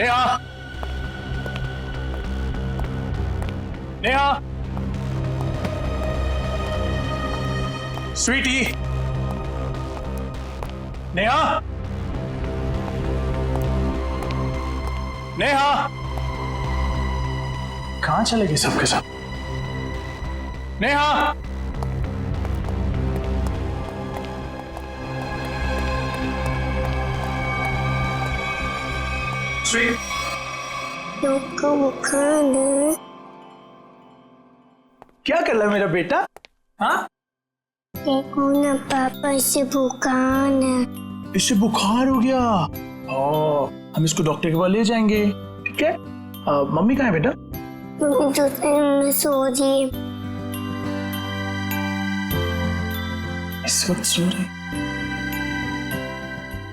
नेहा, नेहा, स्वीटी, नेहा, नेहा, कहां चले गए सबके सब? नेहा, स्वीट, को बुखार है। क्या कर रहा है मेरा बेटा? हाँ, देखो ना पापा, इसे बुखार है। इससे बुखार हो गया। हम इसको डॉक्टर के पास ले जाएंगे, ठीक है? मम्मी कहाँ है बेटा? में सो रही। इस वक्त सो रही?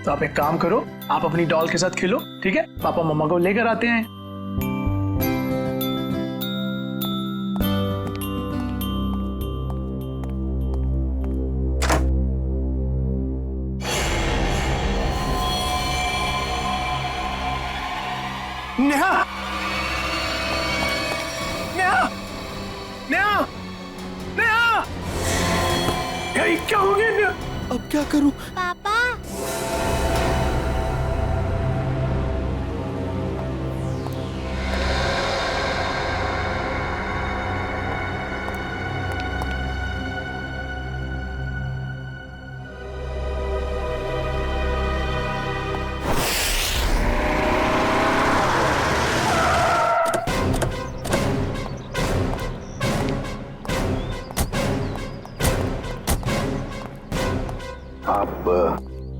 तो आप एक काम करो, आप अपनी डॉल के साथ खेलो, ठीक है? पापा मम्मा को लेकर आते हैं। नेहा, नेहा, नेहा, नेहा, क्या हो गया नेहा? अब क्या करूं? पापा,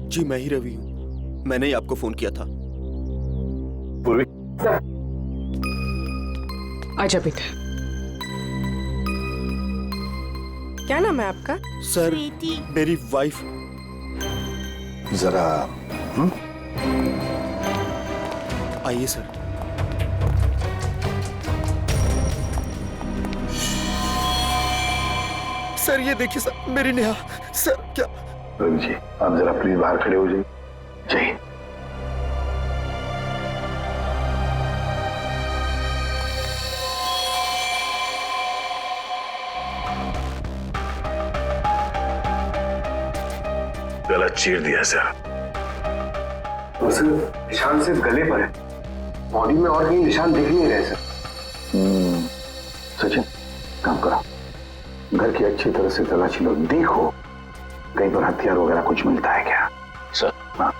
जी मैं ही रवि हूँ, मैंने ही आपको फोन किया था। पूर्वी, आजा बेटा। क्या नाम है आपका? सर, मेरी वाइफ। जरा आइए सर। सर ये देखिए सर, मेरी नेहा। सर क्या? रवि जी, आप जरा प्लीज बाहर खड़े हो जाइए। जय गला चीर दिया सर। सर निशान सिर्फ गले पर है, बॉडी में और कहीं निशान दिख नहीं रहे सर। सचिन, काम करो, घर की अच्छी तरह से तलाशी लो, देखो कहीं पर हथियार वगैरह कुछ मिलता है क्या? सर। हाँ।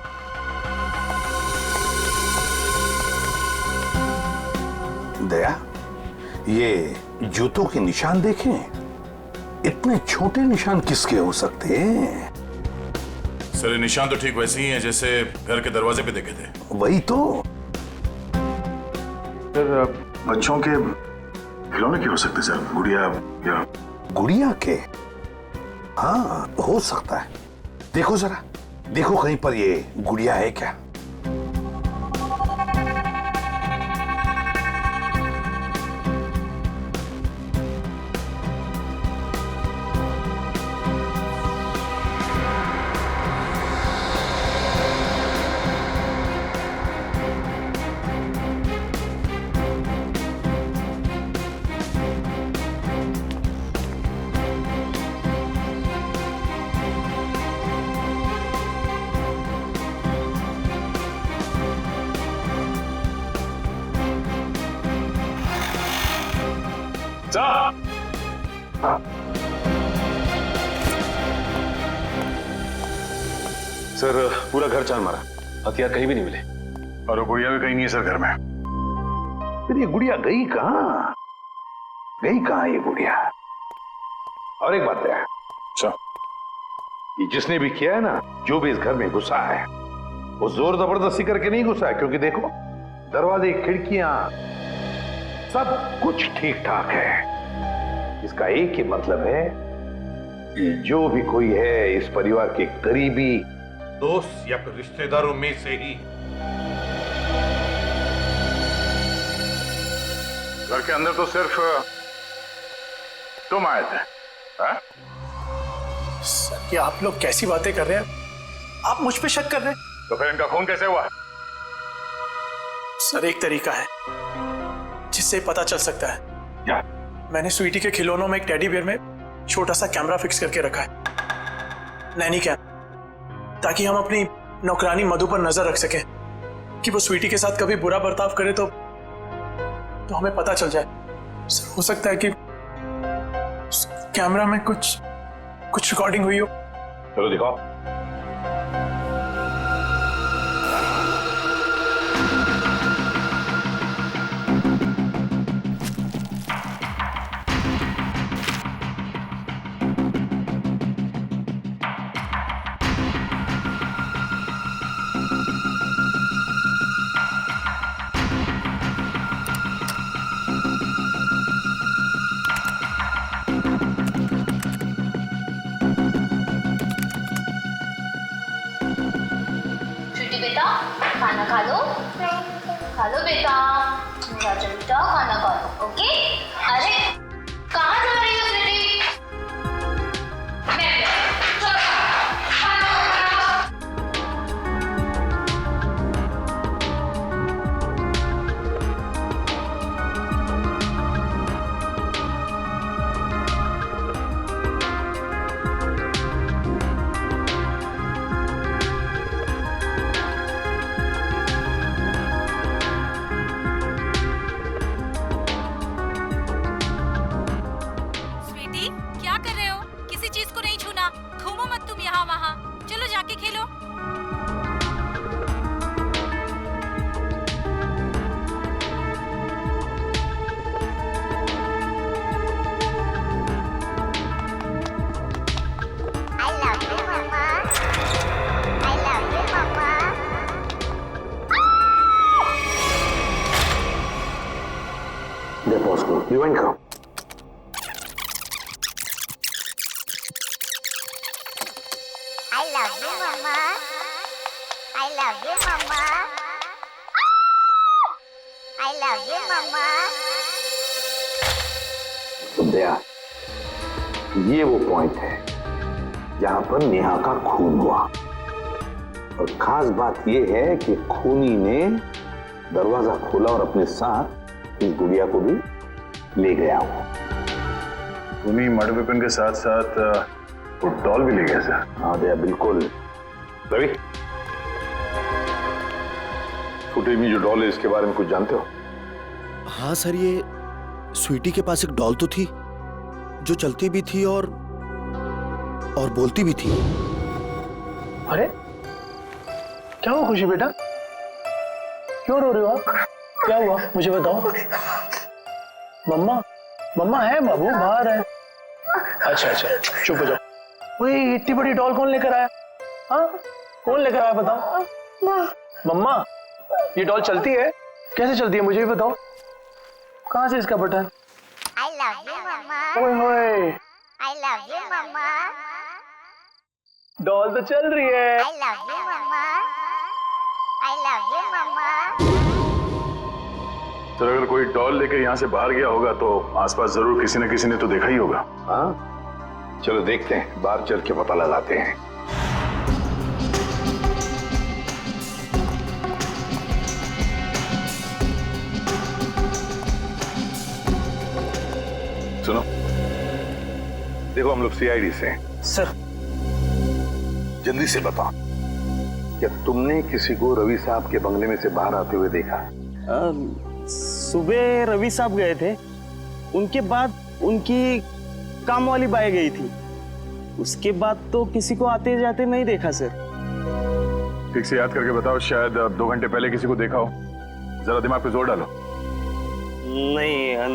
दया, ये जूतों के निशान देखें, इतने छोटे निशान किसके हो सकते हैं? सर ये निशान तो ठीक वैसे ही हैं जैसे घर के दरवाजे पे देखे थे। वही तो। सर बच्चों के खिलौने के हो सकते सर, गुड़िया या गुड़िया के? हाँ हो सकता है। देखो जरा, देखो कहीं पर ये गुड़िया है क्या? सर पूरा घर छान मारा, हथियार कहीं भी नहीं मिले। और वो गुड़िया भी कहीं नहीं है सर घर में। फिर ये गुड़िया गई कहाँ? गई कहाँ ये गुड़िया? और एक बात है, अच्छा, ये जिसने भी किया है ना, जो भी इस घर में घुसा है, वो जोर जबरदस्ती करके नहीं घुसा है, क्योंकि देखो दरवाजे, खिड़कियां, सब कुछ ठीक ठाक है। इसका एक ही मतलब है कि जो भी कोई है इस परिवार के करीबी दोस्त या फिर रिश्तेदारों में से ही। घर के अंदर तो सिर्फ तुम आए थे। हाँ? सर ये आप लोग कैसी बातें कर रहे हैं? आप मुझ पे शक कर रहे हैं? तो फिर इनका खून कैसे हुआ? सर एक तरीका है जिससे पता चल सकता है। क्या? मैंने स्वीटी के खिलौनों में एक टेडी बियर में छोटा सा कैमरा फिक्स करके रखा है, नैनी कैम, ताकि हम अपनी नौकरानी मधु पर नजर रख सकें कि वो स्वीटी के साथ कभी बुरा बर्ताव करे तो हमें पता चल जाए। सर हो सकता है कि उस कैमरा में कुछ रिकॉर्डिंग हुई हो। चलो दिखाओ। स्वीटी बेटा खाना खा लो बेटा, मेरा बेटा खाना खा लो। ओके, अरे कहाँ जा रही हो स्वीटी? चलो खाना खाओ। स्वीटी, क्या कर रहे हो? किसी चीज को नहीं छूना, घूमो मत तुम यहाँ वहाँ। चलो जाके खेलो। I love you, Mama. I love you, Mama. देखो उसको रिवाइंड करो। I love you, Mama. I love you, Mama. I love you, Mama. तो दया, ये वो पॉइंट है जहां पर नेहा का खून हुआ, और खास बात ये है कि खूनी ने दरवाजा खोला और अपने साथ इस गुड़िया को भी ले गया वो। खूनी मर्डर वेपन के साथ साथ वो डॉल भी ले गया सर। हाँ दया, बिल्कुल। रवि, फुटेज में जो डॉल है इसके बारे में कुछ जानते हो? हाँ सर, ये स्वीटी के पास एक डॉल तो थी जो चलती भी थी और बोलती भी थी। अरे क्या हुआ खुशी बेटा, क्यों रो रहे हो आप? क्या हुआ मुझे बताओ। मम्मा है, बाबू बाहर है। अच्छा चुप हो जाओ। वही इतनी बड़ी डॉल कौन लेकर आया? हाँ कौन लेकर आया बताओ। मम्मा ये डॉल चलती है? कैसे चलती है मुझे भी बताओ। कहाँ से इसका button? I love you, Mama. ओए होए, I love you, Mama. Doll तो चल रही है। I love you, Mama. I love you, Mama. Sir अगर कोई डॉल लेके यहाँ से बाहर गया होगा तो आसपास जरूर किसी न किसी ने तो देखा ही होगा। हाँ चलो देखते हैं, बाहर चल के पता लगाते हैं। सुनो, देखो हम लोग सीआईडी से हैं। सर जल्दी से बताओ, क्या तुमने किसी को रवि साहब के बंगले में से बाहर आते हुए देखा? सुबह रवि साहब गए थे, उनके बाद उनकी काम वाली बाई गई थी, उसके बाद तो किसी को आते जाते नहीं देखा सर। ठीक से याद करके बताओ, शायद 2 घंटे पहले किसी को देखा हो। जरा दिमाग पे जोर डालो।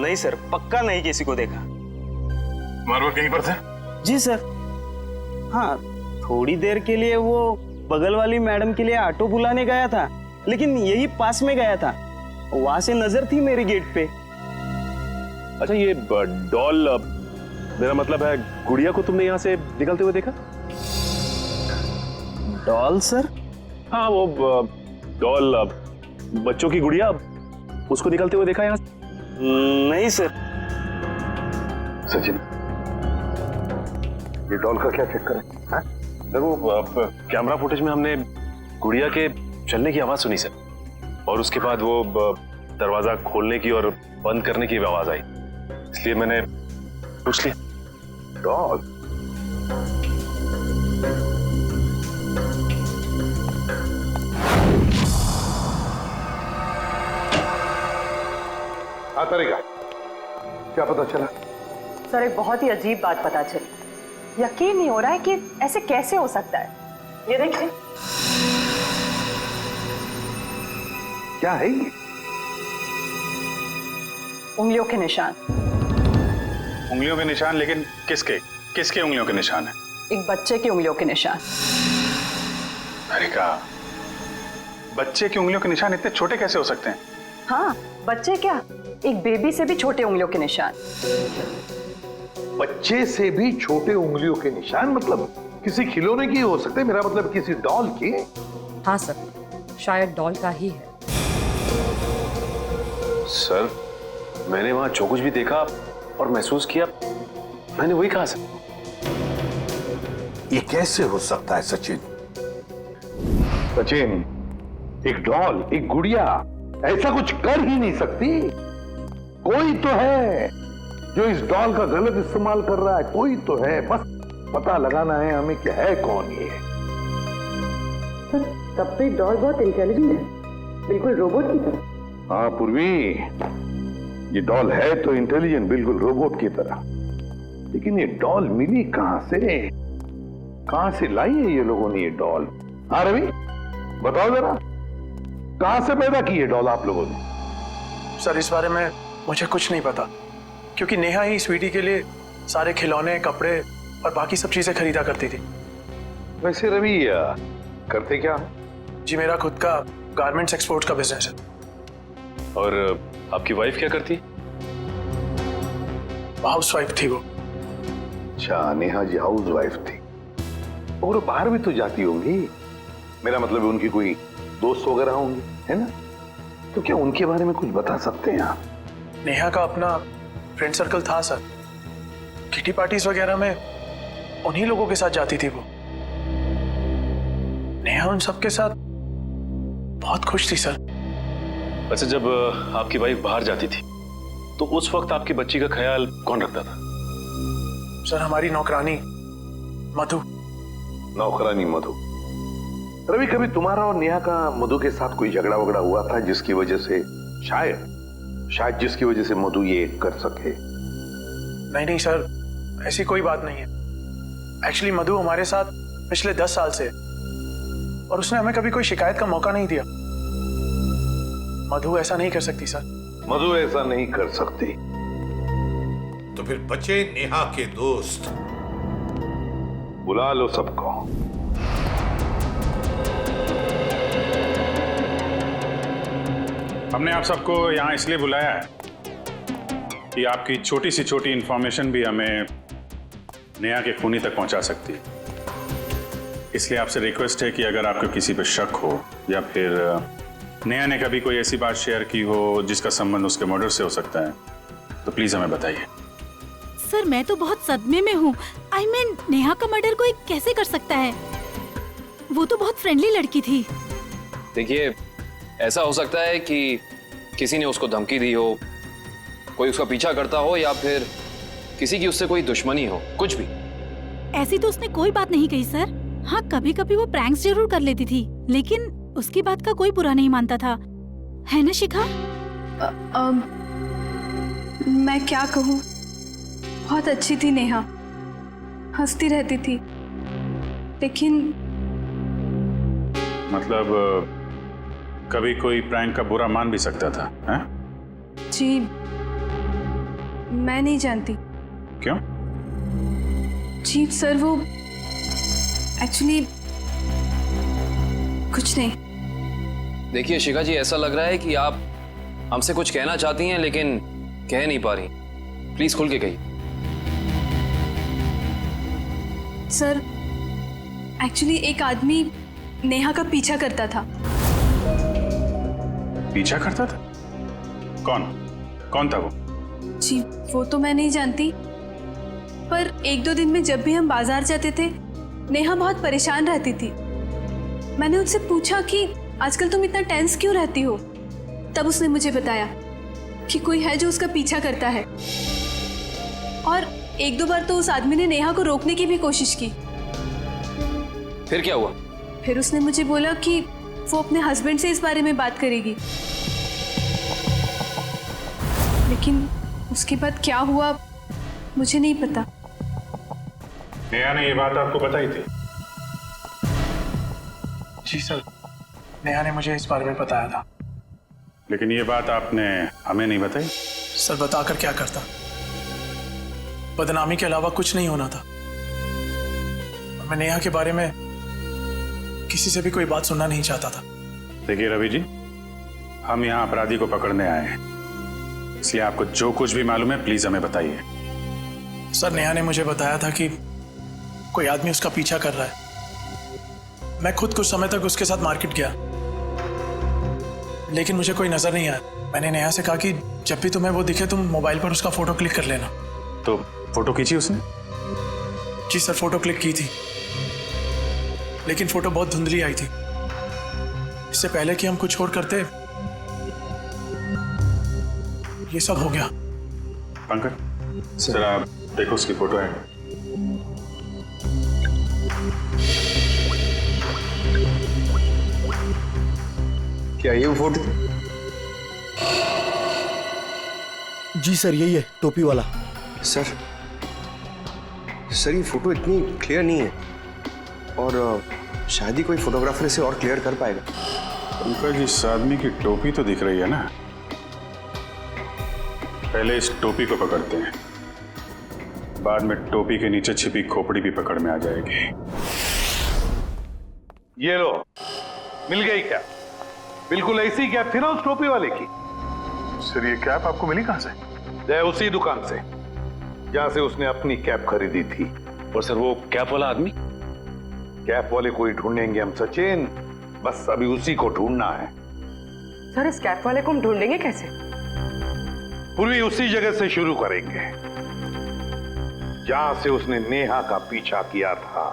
नहीं सर, पक्का नहीं किसी को देखा। मारवा कहीं पर थे? जी सर। हाँ थोड़ी देर के लिए वो बगल वाली मैडम के लिए ऑटो बुलाने गया था, लेकिन यही पास में गया था, वहां से नजर थी मेरी गेट पे। अच्छा ये डॉल, मेरा मतलब है गुड़िया को तुमने यहाँ से निकलते हुए देखा? Doll sir? हाँ वो डॉल, बच्चों की गुड़िया, उसको निकलते हुए देखा यहाँ? नहीं सर। सचिन ये डॉल का क्या चक्कर है? हाँ? सर वो कैमरा फुटेज में हमने गुड़िया के चलने की आवाज सुनी सर। और उसके बाद वो दरवाजा खोलने की और बंद करने की आवाज आई, इसलिए मैंने पूछ लिया। डॉल? हाँ तरीका, क्या पता चला? सर एक बहुत ही अजीब बात पता चली। यकीन नहीं हो रहा है कि ऐसे कैसे हो सकता है। ये देखिए। क्या है ये? उंगलियों के निशान। उंगलियों के निशान? लेकिन किसके किसके उंगलियों के निशान है? एक बच्चे की उंगलियों के निशान। तरीका, बच्चे की उंगलियों के निशान इतने छोटे कैसे हो सकते हैं? हाँ, बच्चे क्या, एक बेबी से भी छोटे उंगलियों के निशान। बच्चे से भी छोटे उंगलियों के निशान? मतलब किसी खिलौने की हो सकते हैं, मेरा मतलब किसी डॉल की? हाँ सर, शायद डॉल का ही है। सर मैंने वहां जो कुछ भी देखा और महसूस किया, मैंने वही कहा सर। ये कैसे हो सकता है सचिन? सचिन, एक डॉल, एक गुड़िया ऐसा कुछ कर ही नहीं सकती। कोई तो है जो इस डॉल का गलत इस्तेमाल कर रहा है, कोई तो है। बस पता लगाना है हमें कि है कौन ये। तब भी डॉल बहुत इंटेलिजेंट है, बिल्कुल रोबोट की तरह। हाँ पूर्वी, ये डॉल है तो इंटेलिजेंट, बिल्कुल रोबोट की तरह। लेकिन ये डॉल मिली कहां से? कहां से लाई है ये लोगों ने ये डॉल? हाँ रवि बताओ जरा, कहां से पैदा की है डॉल आप लोगों ने? सर इस बारे में मुझे कुछ नहीं पता, क्योंकि नेहा ही स्वीटी के लिए सारे खिलौने, कपड़े और बाकी सब चीजें खरीदा करती थी। वैसे रवि करते क्या? जी मेरा खुद का गारमेंट्स एक्सपोर्ट का बिजनेस है। और आपकी वाइफ क्या करती? हाउस वाइफ थी वो। अच्छा, नेहा जी हाउस वाइफ थी। और बाहर भी तो जाती होंगी, मेरा मतलब उनकी कोई दोस्त वगैरह होंगे, है ना? तो क्या उनके बारे में कुछ बता सकते हैं आप? नेहा का अपना फ्रेंड सर्कल था सर, किटी पार्टीज वगैरह में उन्हीं लोगों के साथ जाती थी वो। नेहा उन सबके साथ बहुत खुश थी सर। वैसे जब आपकी वाइफ बाहर जाती थी तो उस वक्त आपकी बच्ची का ख्याल कौन रखता था? सर हमारी नौकरानी मधु। नौकरानी मधु? रवि कभी तुम्हारा और नेहा का मधु के साथ कोई झगड़ा वगड़ा हुआ था जिसकी वजह से शायद जिसकी वजह से मधु ये कर सके? नहीं सर, ऐसी कोई बात नहीं है। एक्चुअली मधु हमारे साथ पिछले 10 साल से, और उसने हमें कभी कोई शिकायत का मौका नहीं दिया। मधु ऐसा नहीं कर सकती सर। मधु ऐसा नहीं कर सकती? तो फिर बचे नेहा के दोस्त। बुला लो सबको। हमने आप सबको यहाँ इसलिए बुलाया है कि आपकी छोटी से छोटी इंफॉर्मेशन भी हमें नेहा के खूनी तक पहुंचा सकती है। इसलिए आपसे रिक्वेस्ट है कि अगर आपको किसी पे शक हो या फिर नेहा ने कभी कोई ऐसी बात शेयर की हो जिसका संबंध उसके मर्डर से हो सकता है, तो प्लीज हमें बताइए। सर मैं तो बहुत सदमे में हूँ। आई मीन नेहा का मर्डर कोई कैसे कर सकता है? वो तो बहुत फ्रेंडली लड़की थी। देखिए, ऐसा हो सकता है कि किसी ने उसको धमकी दी हो, कोई उसका पीछा करता हो, या फिर किसी की उससे कोई दुश्मनी हो, कुछ भी। ऐसी तो उसने कोई बात नहीं कही सर। हाँ, कभी कभी वो प्रैंक्स जरूर कर लेती थी, लेकिन उसकी बात का कोई बुरा नहीं मानता था, है ना शिखा? मैं क्या कहूँ, बहुत अच्छी थी नेहा, हंसती रहती थी, लेकिन मतलब कभी कोई प्रैंक का बुरा मान भी सकता था, हैं? जी मैं नहीं जानती। क्यों? जी सर, वो एक्चुअली कुछ नहीं। देखिए शिखा जी, ऐसा लग रहा है कि आप हमसे कुछ कहना चाहती हैं लेकिन कह नहीं पा रही। प्लीज खुल के कहिए। सर एक्चुअली एक आदमी नेहा का पीछा करता था। पीछा करता था? कौन था वो? जी वो तो मैं नहीं जानती, पर 1-2 दिन में जब भी हम बाजार जाते थे नेहा बहुत परेशान रहती थी। मैंने उससे पूछा कि आजकल तुम इतना टेंस क्यों रहती हो, तब उसने मुझे बताया कि कोई है जो उसका पीछा करता है, और एक दो बार तो उस आदमी ने नेहा को रोकने की भी कोशिश की। फिर क्या हुआ? फिर उसने मुझे बोला कि वो अपने हस्बैंड से इस बारे में बात करेगी, लेकिन उसके बाद क्या हुआ मुझे नहीं पता। नेहा ने ये बात आपको बताई थी? जी सर, नेहा ने मुझे इस बारे में बताया था। लेकिन ये बात आपने हमें नहीं बताई? सर बताकर क्या करता, बदनामी के अलावा कुछ नहीं होना था। और मैं नेहा के बारे में किसी से भी कोई बात सुनना नहीं चाहता था। देखिए रवि जी, हम यहाँ अपराधी को पकड़ने आए हैं, इसलिए आपको जो कुछ भी मालूम है प्लीज हमें बताइए। सर नेहा ने मुझे बताया था कि कोई आदमी उसका पीछा कर रहा है। मैं खुद कुछ समय तक उसके साथ मार्केट गया, लेकिन मुझे कोई नजर नहीं आया। मैंने नेहा से कहा कि जब भी तुम्हें वो दिखे तुम मोबाइल पर उसका फोटो क्लिक कर लेना। तो फोटो खींची उसने? जी सर, फोटो क्लिक की थी, लेकिन फोटो बहुत धुंधली आई थी। इससे पहले कि हम कुछ और करते ये सब हो गया। पंकज सर, आप देखो उसकी फोटो है। क्या ये वो फोटो? जी सर, यही है, टोपी वाला। सर ये फोटो इतनी क्लियर नहीं है, और शायद ही कोई फोटोग्राफर इसे और क्लियर कर पाएगा। पंकज, इस आदमी की टोपी तो दिख रही है ना? पहले इस टोपी को पकड़ते हैं, बाद में टोपी के नीचे छिपी खोपड़ी भी पकड़ में आ जाएगी। ये लो, मिल गई कैप। बिल्कुल ऐसी कैप थी ना उस टोपी वाले की। सर ये कैप आपको मिली कहां से? उसी दुकान से जहां से उसने अपनी कैप खरीदी थी। और सर वो कैप वाला आदमी? कैप वाले को ही ढूंढेंगे हम सचिन, बस अभी उसी को ढूंढना है। सर इस कैप वाले को हम ढूंढेंगे कैसे? पूरी उसी जगह से शुरू करेंगे जहां से उसने नेहा का पीछा किया था।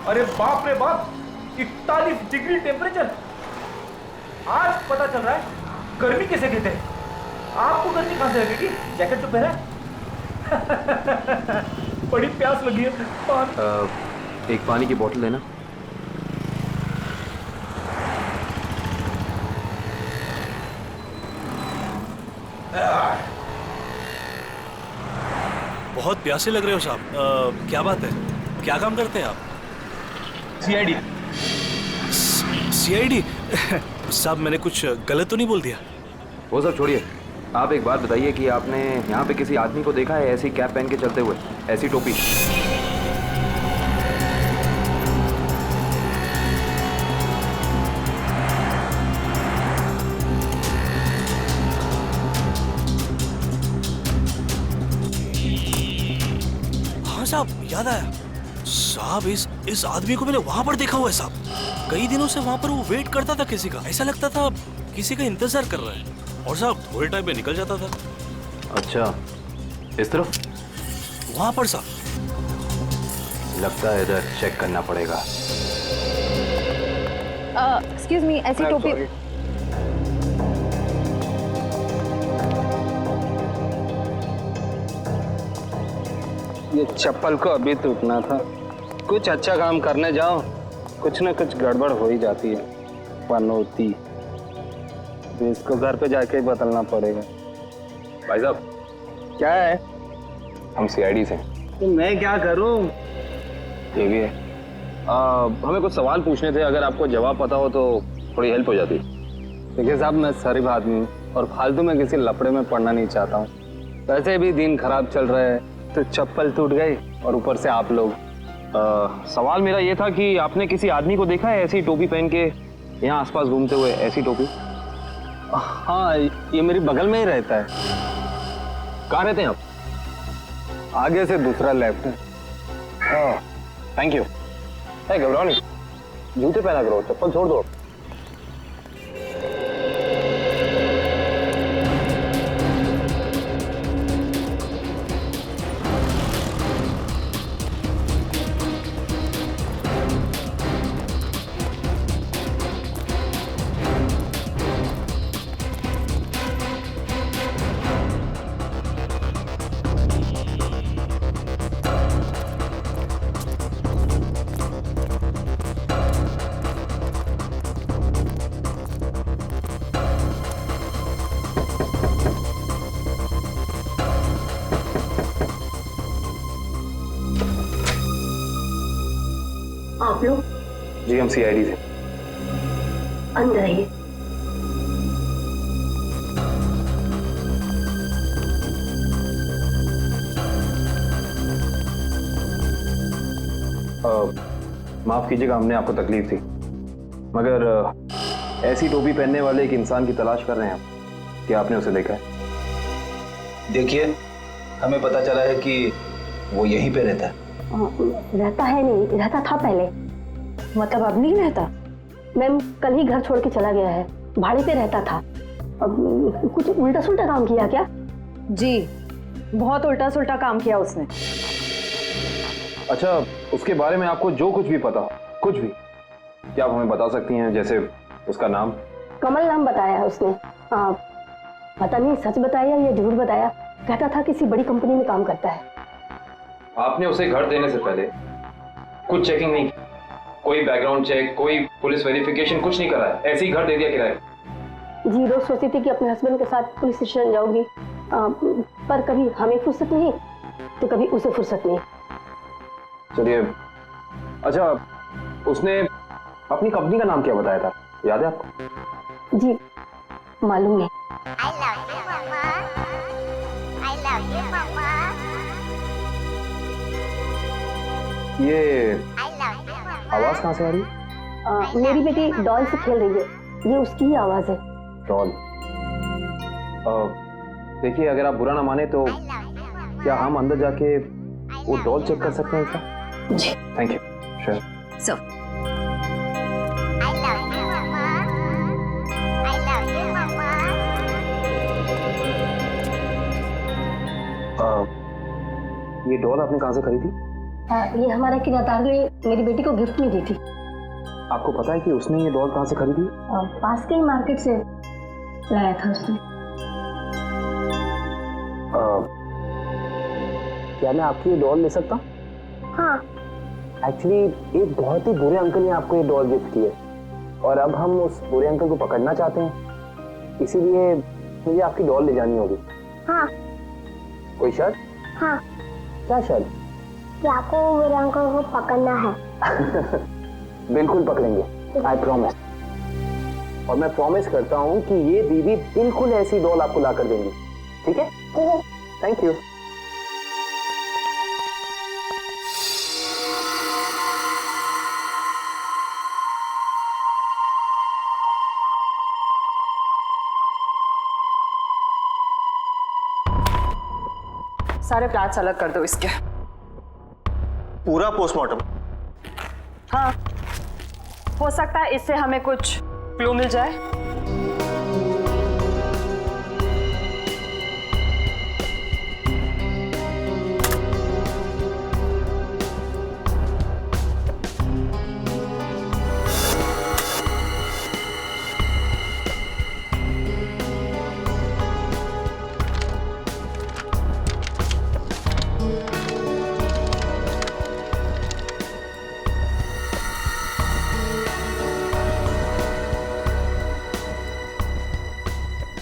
अरे बाप रे बाप, 41 डिग्री टेम्परेचर। आज पता चल रहा है गर्मी कैसे कहते हैं। आपको गर्मी कहां से लगेगी? जैकेट तो पहना है। बड़ी प्यास लगी है। एक पानी की बोतल लेना। बहुत प्यासे लग रहे हो साहब। क्या बात है, क्या काम करते हैं आप? सीआईडी। सीआईडी? साहब मैंने कुछ गलत तो नहीं बोल दिया? वो सब छोड़िए, आप एक बात बताइए कि आपने यहाँ पे किसी आदमी को देखा है ऐसी कैप पहन के चलते हुए, ऐसी टोपी? हाँ साहब, याद आया साहब, इस आदमी को मैंने वहां पर देखा हुआ है साहब। कई दिनों से वहां पर वो वेट करता था किसी का, ऐसा लगता था किसी का इंतजार कर रहा है, और साहब थोड़े टाइम में निकल जाता था। अच्छा, इस तरफ? वहां पर साहब। लगता है इधर चेक करना पड़ेगा। एक्सक्यूज मी, ऐसी टोपी? ये चप्पल को अभी टूटना था। कुछ अच्छा काम करने जाओ, कुछ ना कुछ गड़बड़ हो ही जाती है। पनौती, तो इसको घर पे जाके ही बदलना पड़ेगा। भाई साहब, क्या है? हम सीआईडी से। तो मैं क्या करूं? ये भी है। हमें कुछ सवाल पूछने थे, अगर आपको जवाब पता हो तो थोड़ी हेल्प हो जाती। देखिए साहब, मैं शरीफ आदमी हूँ और फालतू में किसी लफड़े में पड़ना नहीं चाहता हूँ। वैसे भी दिन खराब चल रहा है, तो चप्पल टूट गई और ऊपर से आप लोग। सवाल मेरा ये था कि आपने किसी आदमी को देखा है ऐसी टोपी पहन के यहाँ आसपास घूमते हुए, ऐसी टोपी? हाँ, ये मेरी बगल में ही रहता है। कहाँ रहते हैं आप? आगे से दूसरा लेफ्ट। Thank you. घबराओ नहीं, जूते पहना करो, चप्पल छोड़ दो। आप लोग? जी हम सीआईडी से। अंदर आइए। माफ कीजिएगा, हमने आपको तकलीफ दी, मगर ऐसी टोपी पहनने वाले एक इंसान की तलाश कर रहे हैं हम। क्या आपने उसे देखा है? देखिए, हमें पता चला है कि वो यहीं पे रहता है। रहता है नहीं, रहता था पहले। मतलब अब नहीं रहता? मैम कल ही घर छोड़ के चला गया है, भाड़े पे रहता था। अब कुछ उल्टा सुल्टा काम किया क्या? जी, बहुत उल्टा सुल्टा काम किया उसने। अच्छा, उसके बारे में आपको जो कुछ भी पता हो, कुछ भी, क्या आप हमें बता सकती हैं? जैसे उसका नाम? कमल नाम बताया है उसने। पता नहीं सच बताया या झूठ बताया। कहता था किसी बड़ी कंपनी में काम करता है। आपने उसे घर देने से पहले कुछ चेकिंग नहीं की? कोई बैकग्राउंड चेक, कोई पुलिस वेरिफिकेशन, कुछ नहीं करा है? ऐसे ही घर दे दिया किराए? जी, रोज सोचती थी कि अपने हस्बैंड के साथ पुलिस स्टेशन जाऊंगी, पर कभी हमें फुर्सत नहीं तो कभी उसे फुर्सत नहीं। चलिए, अच्छा, उसने अपनी कंपनी का नाम क्या बताया था, याद है आपको? जी मालूम नहीं। ये आवाज कहाँ से आ रही है? मेरी बेटी डॉल से खेल रही है, ये उसकी ही आवाज है। डॉल? देखिए, अगर आप बुरा ना माने तो क्या हम अंदर जाके वो डॉल चेक कर सकते हैं क्या? जी। Thank you. श्योर। सो ये डॉल आपने कहाँ से खरीदी? ये हमारा किराएदार ने मेरी बेटी को गिफ्ट में दी थी। आपको पता है कि उसने ये डॉल कहाँ से खरीदी? पास के ही मार्केट से लाया था उसने। क्या मैं आपकी ये डॉल ले सकता हूँ? हाँ। एक्चुअली एक बहुत ही बुरे अंकल ने आपको ये डॉल गिफ्ट की है और अब हम उस बुरे अंकल को पकड़ना चाहते हैं, इसीलिए मुझे आपकी डॉल ले जानी होगी। हाँ। कोई शर्त? हाँ। क्या शर्त? कि आपको बुरे अंकल को पकड़ना है। बिल्कुल पकड़ेंगे, आई प्रॉमिस। और मैं प्रॉमिस करता हूँ कि ये दीदी बिल्कुल ऐसी डॉल आपको ला कर देंगी, ठीक है? Thank you. सारे फ्लैट्स अलग कर दो इसके। पूरा पोस्टमार्टम? हाँ, हो सकता है इससे हमें कुछ क्लू मिल जाए।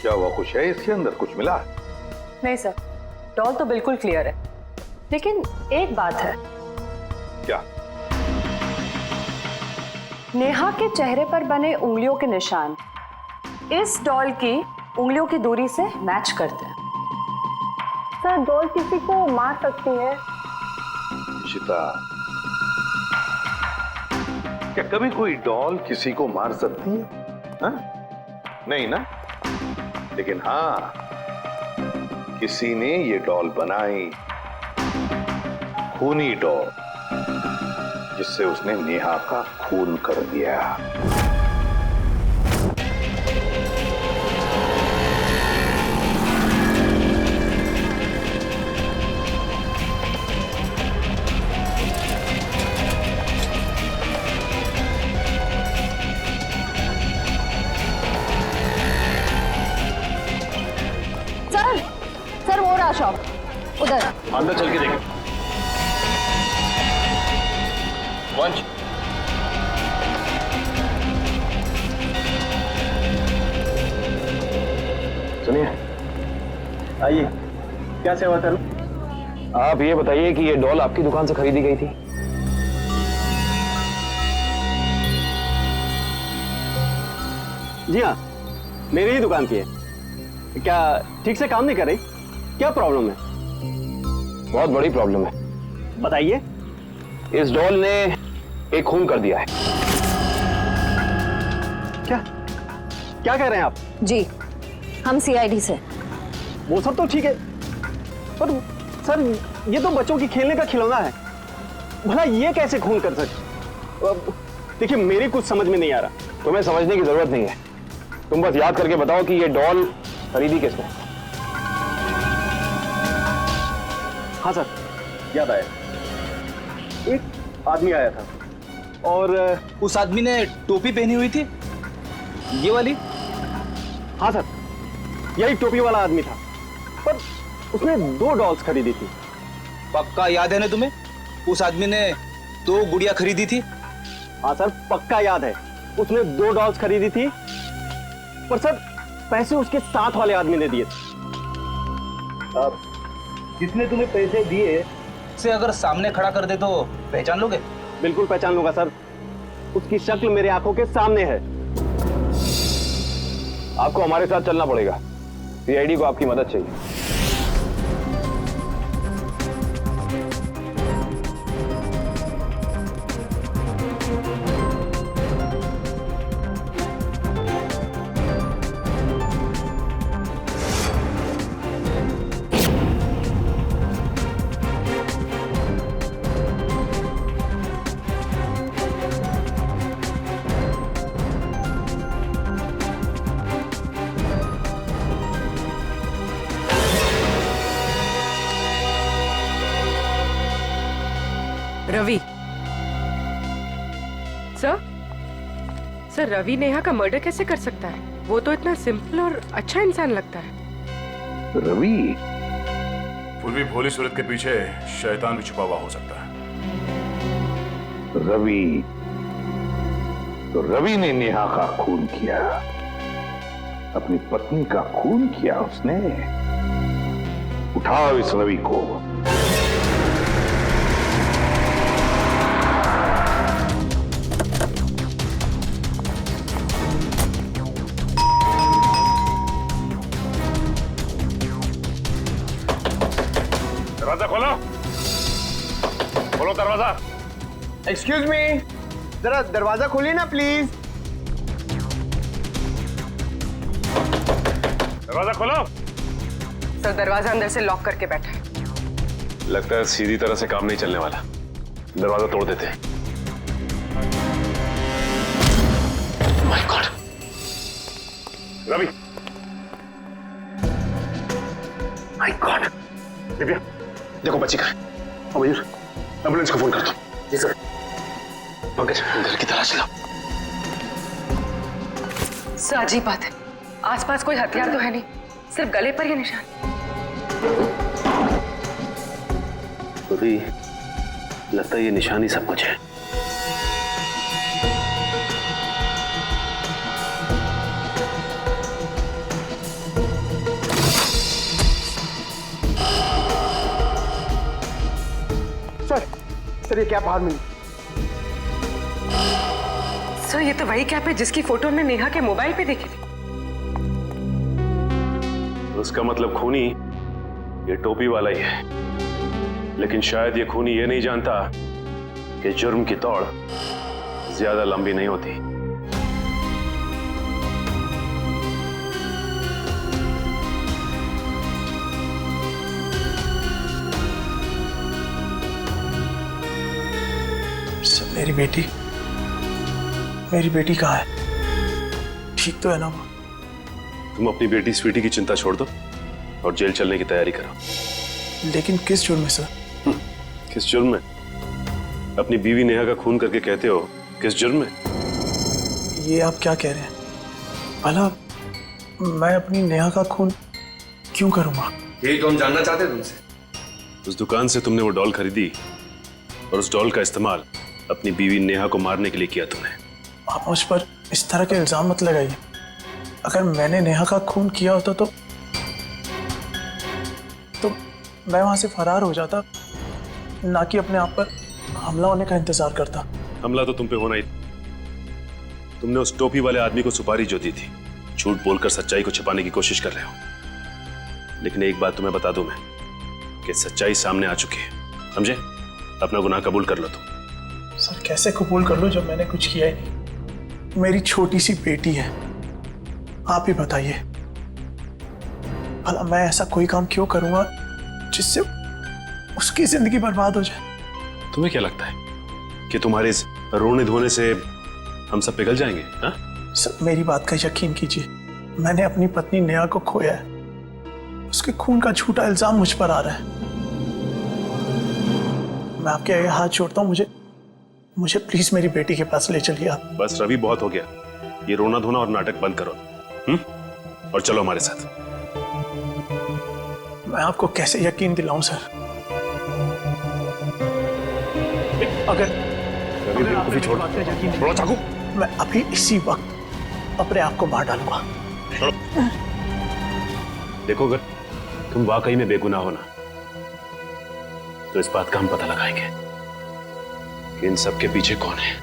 क्या हुआ, कुछ है इसके अंदर, कुछ मिला? नहीं सर, डॉल तो बिल्कुल क्लियर है, लेकिन एक बात है। क्या? नेहा के चेहरे पर बने उंगलियों के निशान इस डॉल की उंगलियों की दूरी से मैच करते हैं। सर, डॉल किसी को मार सकती है? इशिता, क्या कभी कोई डॉल किसी को मार सकती है? हा? नहीं ना? लेकिन हाँ, किसी ने ये डॉल बनाई खूनी डॉल जिससे उसने नेहा का खून कर दिया। सर वो रहा शॉप उधर। अंदर चल के देख। वंश, सुनिए, आइए, क्या सेवा करूं? आप ये बताइए कि ये डॉल आपकी दुकान से खरीदी गई थी? जी हाँ, मेरी ही दुकान की है। क्या ठीक से काम नहीं कर रही? क्या प्रॉब्लम है? बहुत बड़ी प्रॉब्लम है। बताइए। इस डॉल ने एक खून कर दिया है। क्या कह रहे हैं आप? जी, हम सीआईडी से। वो सब तो ठीक है, पर सर ये तो बच्चों की खेलने का खिलौना है, भला ये कैसे खून कर सकते? देखिए मेरी कुछ समझ में नहीं आ रहा। तुम्हें समझने की जरूरत नहीं है, तुम बस याद करके बताओ कि ये डॉल खरीदी किसने? हाँ सर, याद आया। एक आदमी आया था और उस आदमी ने टोपी पहनी हुई थी, ये वाली। हाँ सर, यही टोपी वाला आदमी था, पर उसने 2 डॉल्स खरीदी थी। पक्का याद है ना तुम्हें? उस आदमी ने 2 गुड़िया खरीदी थी। हाँ सर, पक्का याद है, उसने 2 डॉल्स खरीदी थी, पर सर पैसे उसके साथ वाले आदमी ने दिए थे। जिसने तुम्हें पैसे दिए से अगर सामने खड़ा कर दे तो पहचान लोगे? बिल्कुल पहचान लूंगा सर, उसकी शक्ल मेरे आंखों के सामने है। आपको हमारे साथ चलना पड़ेगा, सीआईडी को आपकी मदद चाहिए। रवि सर रवि नेहा का मर्डर कैसे कर सकता है? वो तो इतना सिंपल और अच्छा इंसान लगता है। रवि? पूर्वी भोली सूरत के पीछे शैतान भी छुपा हुआ हो सकता है। रवि तो रवि ने नेहा का खून किया, अपनी पत्नी का खून किया उसने। उठाओ इस रवि को। दरवाजा खोलो, खोलो दरवाजा। एक्सक्यूज मी, जरा दरवाजा खोलिए ना प्लीज। दरवाजा खोलो। सर दरवाजा अंदर से लॉक करके बैठा है। लगता है सीधी तरह से काम नहीं चलने वाला, दरवाजा तोड़ देते हैं। My God, Ravi, my God. Divya देखो बच्ची कहाँ है। अब मयूर एम्बुलेंस को फोन कर दो। जी सर। पंकज घर की तलाश लो। सर अजीब बात है, आसपास कोई हथियार तो है नहीं, सिर्फ गले पर ही निशान। अभी लगता है ये निशान ही सब कुछ है। सर ये कैप बाहर मिली। सर ये तो वही कैप है जिसकी फोटो हमने नेहा के मोबाइल पे देखी थी। उसका मतलब खूनी ये टोपी वाला ही है, लेकिन शायद ये खूनी ये नहीं जानता कि जुर्म की दौड़ ज्यादा लंबी नहीं होती। मेरी बेटी कहाँ है? ठीक तो है ना वो? तुम अपनी बेटी स्वीटी की चिंता छोड़ दो और जेल चलने की तैयारी करो। लेकिन किस जुर्म में सर? किस जुर्म में? अपनी बीवी नेहा का खून करके कहते हो किस जुर्म में? ये आप क्या कह रहे हैं? भला मैं अपनी नेहा का खून क्यों करूंगा? यही तो हम जानना चाहते हैं तुमसे। उस दुकान से तुमने वो डॉल खरीदी और उस डॉल का इस्तेमाल अपनी बीवी नेहा को मारने के लिए किया तुमने। आप मुझ पर इस तरह के इल्जाम मत लगाइए। अगर मैंने नेहा का खून किया होता तो मैं वहां से फरार हो जाता, ना कि अपने आप पर हमला होने का इंतजार करता। हमला तो तुम पे होना ही था। तुमने उस टोपी वाले आदमी को सुपारी जो दी थी, झूठ बोलकर सच्चाई को छिपाने की कोशिश कर रहे हो। लेकिन एक बात तुम्हें बता दूं मैं कि सच्चाई सामने आ चुकी है, समझे? अपना गुनाह कबूल कर लो तुम। सर कैसे कबूल कर लो जब मैंने कुछ किया ही नहीं? मेरी छोटी सी बेटी है, आप ही बताइए। भला मैं ऐसा कोई काम क्यों करूंगा जिससे उसकी जिंदगी बर्बाद हो जाए? तुम्हें क्या लगता है कि तुम्हारे इस रोने धोने से हम सब पिघल जाएंगे? हाँ? सर मेरी बात का यकीन कीजिए, मैंने अपनी पत्नी नेहा को खोया है। उसके खून का झूठा इल्जाम मुझ पर आ रहा है। मैं आपके आगे हाथ जोड़ता हूँ, मुझे प्लीज मेरी बेटी के पास ले चलिए आप। बस रवि, बहुत हो गया। ये रोना धोना और नाटक बंद करो और चलो हमारे साथ। मैं आपको कैसे यकीन दिलाऊं सर? अगर रवि छोड़, थोड़ा चाकू। मैं अभी इसी वक्त अपने आप को मार डालूंगा। देखो, अगर तुम वाकई में बेगुनाह हो ना, तो इस बात का हम पता लगाएंगे कि इन सब के पीछे कौन है।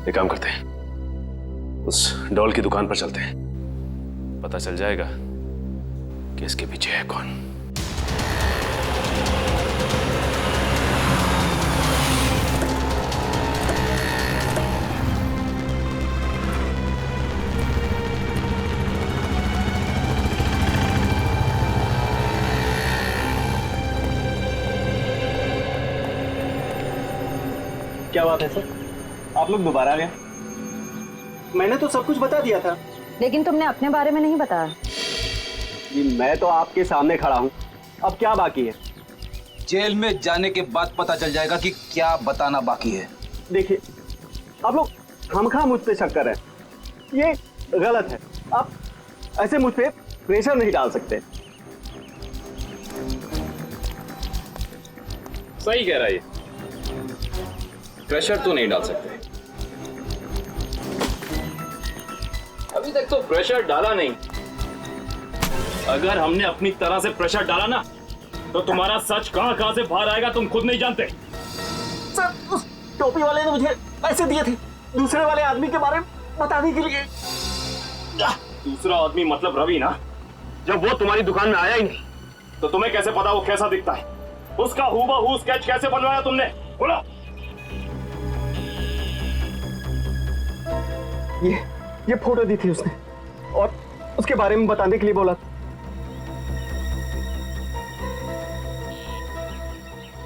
एक काम करते हैं, उस डॉल की दुकान पर चलते हैं, पता चल जाएगा कि इसके पीछे है कौन। क्या बात है सर, आप लोग दोबारा आ गए? मैंने तो सब कुछ बता दिया था। लेकिन तुमने अपने बारे में नहीं बताया। जी मैं तो आपके सामने खड़ा हूँ, अब क्या बाकी है? जेल में जाने के बाद पता चल जाएगा कि क्या बताना बाकी है। देखिए, आप लोग खामखा मुझ पे शक कर रहे हैं, ये गलत है। आप ऐसे मुझ पे प्रेशर नहीं डाल सकते। सही कह रहा है, प्रेशर तो नहीं डाल सकते। अभी तक तो प्रेशर डाला नहीं। अगर हमने अपनी तरह से प्रेशर डाला ना, तो तुम्हारा सच कहां कहां से बाहर आएगा तुम खुद नहीं जानते। सर उस टोपी वाले ने मुझे पैसे दिए थे दूसरे वाले आदमी के बारे में बताने के लिए। दूसरा आदमी मतलब रवि ना? जब वो तुम्हारी दुकान में आया ही नहीं, तो तुम्हें कैसे पता वो कैसा दिखता है? उसका हूबहू स्केच कैसे बनवाया तुमने? बोलो। ये फोटो दी थी उसने और उसके बारे में बताने के लिए बोला।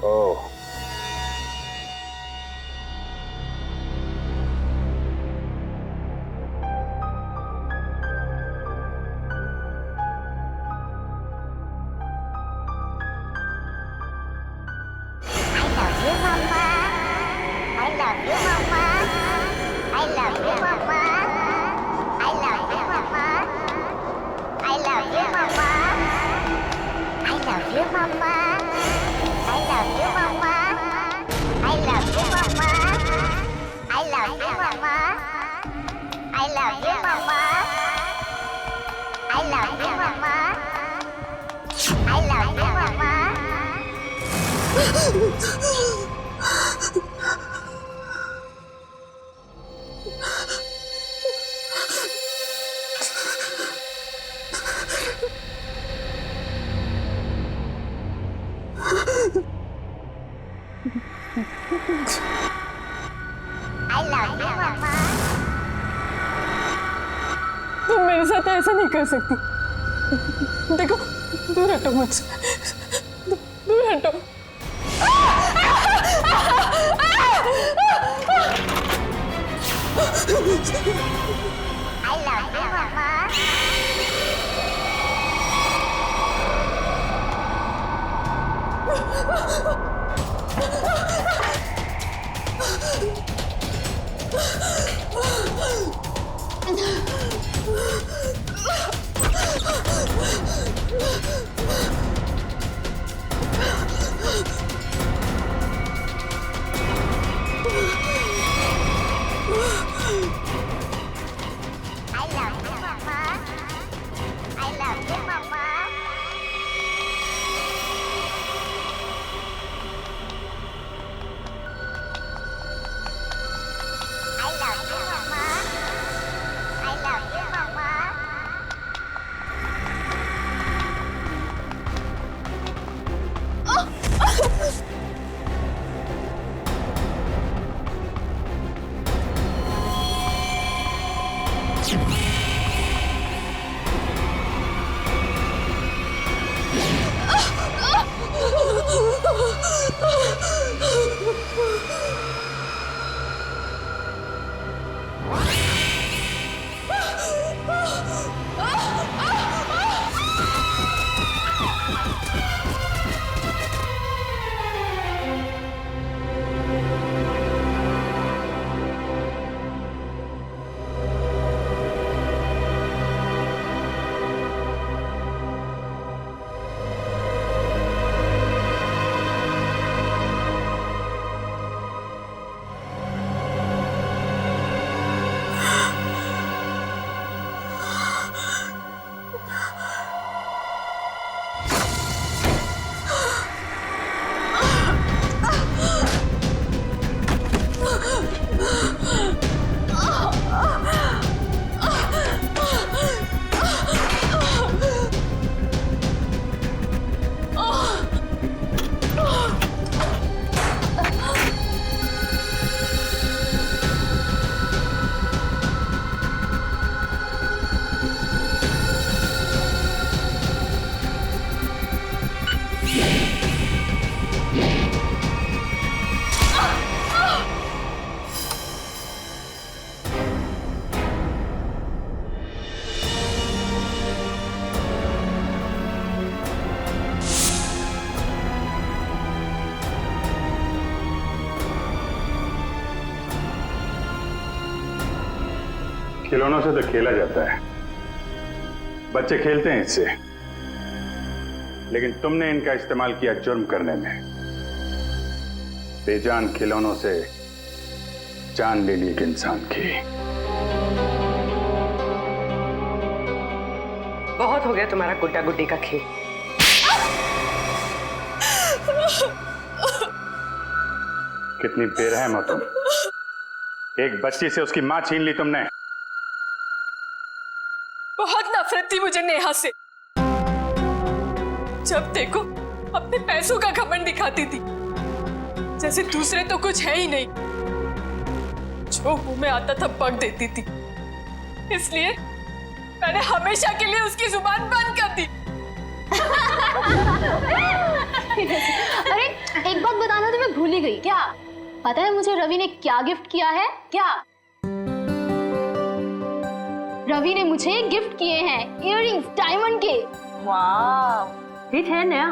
ओह, तुम मेरे साथ ऐसा नहीं कर सकती। देखो, दूर हटो मुझसे, दूर हटो। खिलौनों से तो खेला जाता है, बच्चे खेलते हैं इससे, लेकिन तुमने इनका इस्तेमाल किया जुर्म करने में। बेजान खिलौनों से जान ले ली एक इंसान की। बहुत हो गया तुम्हारा गुड्डा गुड्डी का खेल। कितनी बेरहम हो तुम। एक बच्ची से उसकी मां छीन ली तुमने। बहुत नफरत थी मुझे नेहा से। जब देखो अपने पैसों का घमंड दिखाती थी, जैसे दूसरे तो कुछ है ही नहीं। जो मुंह में आता था बक देती थी, इसलिए मैंने हमेशा के लिए उसकी जुबान बंद कर दी। अरे एक बात बताना तो मैं भूल ही गई। क्या पता है मुझे रवि ने क्या गिफ्ट किया है? क्या रवि ने मुझे गिफ्ट किए हैं इयररिंग्स डायमंड के। वाह, ठीक है नया।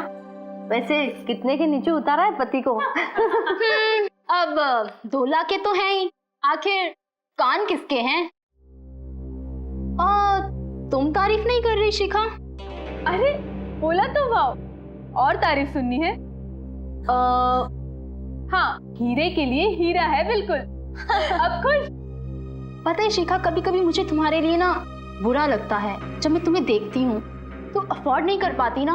वैसे कितने के नीचे उतारा है पति को? अब 2 लाख के तो हैं ही, आखिर कान किसके हैं? तुम तारीफ नहीं कर रही शिखा? अरे बोला तो वाओ, और तारीफ सुननी है? हाँ, हीरे के लिए हीरा है बिल्कुल। अब खुश? पता है शिखा, कभी कभी मुझे तुम्हारे लिए ना बुरा लगता है। जब मैं तुम्हें देखती हूँ तो अफोर्ड नहीं कर पाती ना।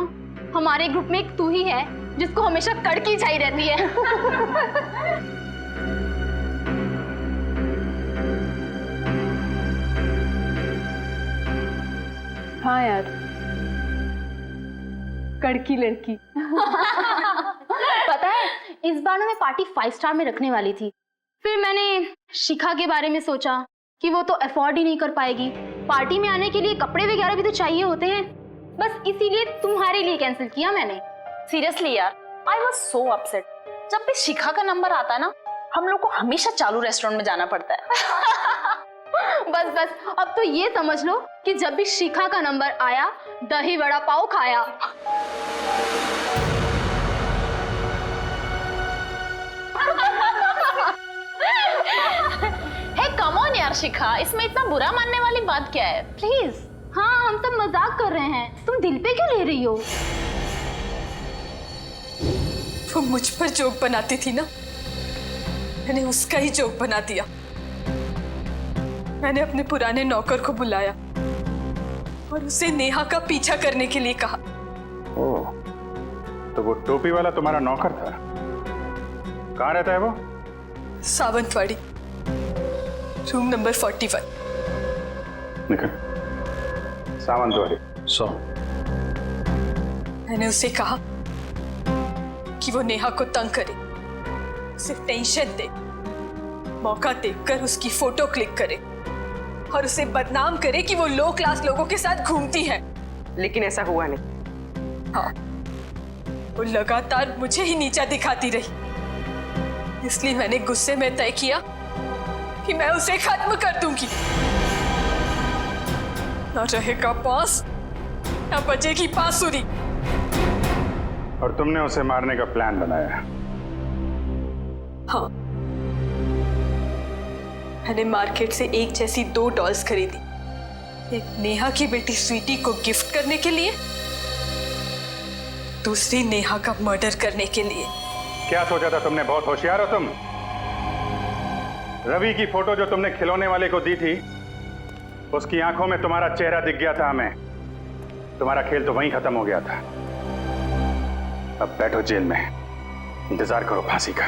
हमारे ग्रुप में एक तू ही है जिसको हमेशा कड़की चाहिए रहती है। हाँ यार, कड़की लड़की। पता है इस बार ना मैं पार्टी 5 स्टार में रखने वाली थी। फिर मैंने शिखा के बारे में सोचा कि वो तो अफोर्ड ही नहीं कर पाएगी। पार्टी में आने के लिए कपड़े वगैरह भी तो चाहिए होते हैं। बस इसीलिए तुम्हारे लिए कैंसिल किया मैंने। सीरियसली यार, आई वाज सो अपसेट। जब भी शिखा का नंबर आता है ना, हम लोग को हमेशा चालू रेस्टोरेंट में जाना पड़ता है। बस बस अब तो ये समझ लो कि जब भी शिखा का नंबर आया दही वड़ा पाव खाया। हे कम ऑन यार शिखा, इसमें इतना बुरा मानने वाली बात क्या है? प्लीज। हाँ हम सब मजाक कर रहे हैं, तुम दिल पे क्यों ले रही हो? वो मुझ पर जोक बनाती थी ना, मैंने उसका ही जोक बना दिया। मैंने अपने पुराने नौकर को बुलाया और उसे नेहा का पीछा करने के लिए कहा। ओह, तो वो टोपी वाला तुम्हारा नौकर था? कहाँ रहता है वो? Sawantwadi, room number 41। निकल। सावंतवाड़ी 100। मैंने उसे कहा कि वो नेहा को तंग करे, उसे टेंशन दे, मौका देखकर उसकी फोटो क्लिक करे और उसे बदनाम करे कि वो लो क्लास लोगों के साथ घूमती है। लेकिन ऐसा हुआ नहीं। हाँ, वो लगातार मुझे ही नीचा दिखाती रही, इसलिए मैंने गुस्से में तय किया कि मैं उसे खत्म कर दूंगी। ना रहेगा पास, ना बजेगी बांसुरी। और तुमने उसे मारने का प्लान बनाया? हाँ, मैंने मार्केट से एक जैसी 2 डॉल्स खरीदी, एक नेहा की बेटी स्वीटी को गिफ्ट करने के लिए, दूसरी नेहा का मर्डर करने के लिए। क्या सोचा था तुमने? बहुत होशियार हो तुम। रवि की फोटो जो तुमने खिलौने वाले को दी थी, उसकी आंखों में तुम्हारा चेहरा दिख गया था हमें। तुम्हारा खेल तो वहीं खत्म हो गया था। अब बैठो जेल में, इंतजार करो फांसी का।